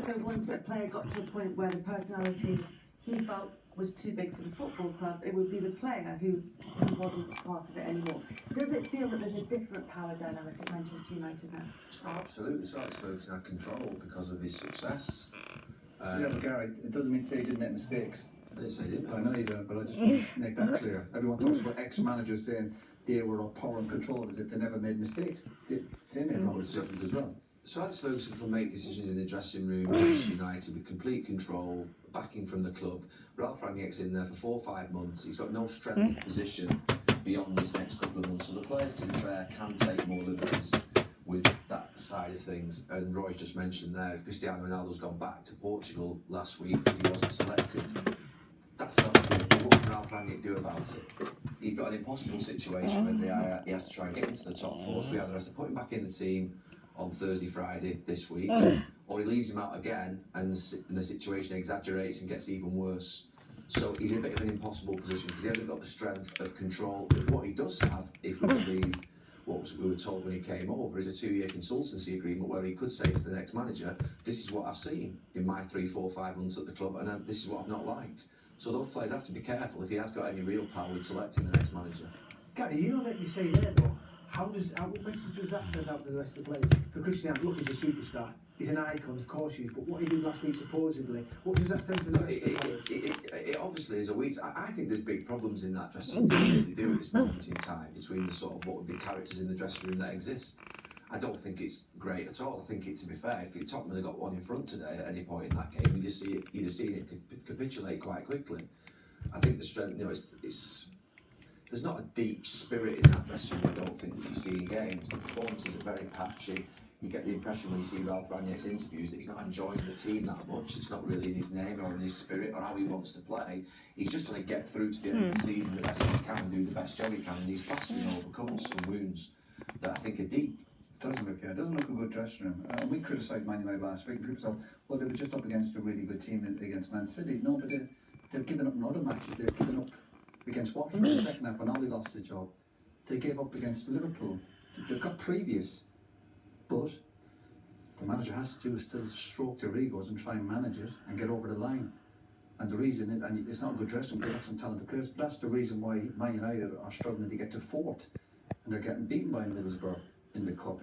as though once a player got to a point where the personality he felt was too big for the football club, it would be the player who wasn't part of it anymore. Does it feel that there's a different power dynamic at Manchester United now? Oh, absolutely. So Alex Ferguson had control because of his success. Yeah, but Gary, it doesn't mean to say he didn't make mistakes. I didn't say he didn't. I know you don't, but I just want to make that clear. Everyone talks about ex-managers saying they were all power and control as if they never made mistakes. They made wrong decisions as well. So Alex Ferguson can make decisions in the dressing room at Manchester United with complete control, backing from the club. Ralph Rangnick's in there for 4 or 5 months. He's got no strength of position beyond this next couple of months. So the players, to be fair, can take more liberties with that side of things. And Roy's just mentioned there, if Cristiano Ronaldo's gone back to Portugal last week because he wasn't selected, that's not good. What can Ralph Rangnick do about it? He's got an impossible situation where he has to try and get into the top 4, so he either has to put him back in the team on Thursday, Friday this week, or he leaves him out again and the situation exaggerates and gets even worse. So he's in a bit of an impossible position because he hasn't got the strength of control. But what he does have, if we believe what we were told when he came over, is a 2-year consultancy agreement where he could say to the next manager, this is what I've seen in my 3, 4, 5 months at the club, and this is what I've not liked. So those players have to be careful if he has got any real power with selecting the next manager. Gary, you know that you say there though, what message does that send out to the rest of the players? For Cristiano, look, he's a superstar, he's an icon, of course he is, but what he did last week supposedly, what does that send to the rest of the players? It obviously is a week. I think there's big problems in that dressing room, they do at this moment in time, between the sort of what would be characters in the dressing room that exist. I don't think it's great at all. I think to be fair, if Tottenham had got one in front today at any point in that game, you'd have seen it capitulate quite quickly. I think the strength, there's not a deep spirit in that dressing room, I don't think, that you see in games. The performances are very patchy. You get the impression when you see Ralph Rangnick's interviews that he's not enjoying the team that much. It's not really in his name or in his spirit or how he wants to play. He's just trying to get through to the end of the season the best he can and do the best job he can, and he's plastering over cuts and wounds that I think are deep. It doesn't look a good dressing room. We criticised Man United last week, and people said, well, they were just up against a really good team against Man City. No, but they've given up in other matches. They've given up against Watford in the second half when Ollie lost the job. They gave up against Liverpool. They've got previous, but the manager has to still stroke their egos and try and manage it and get over the line. And the reason is, and it's not a good dressing room, they've got some talented players, but that's the reason why Man United are struggling to get to 4th, and they're getting beaten by Middlesbrough in the cup.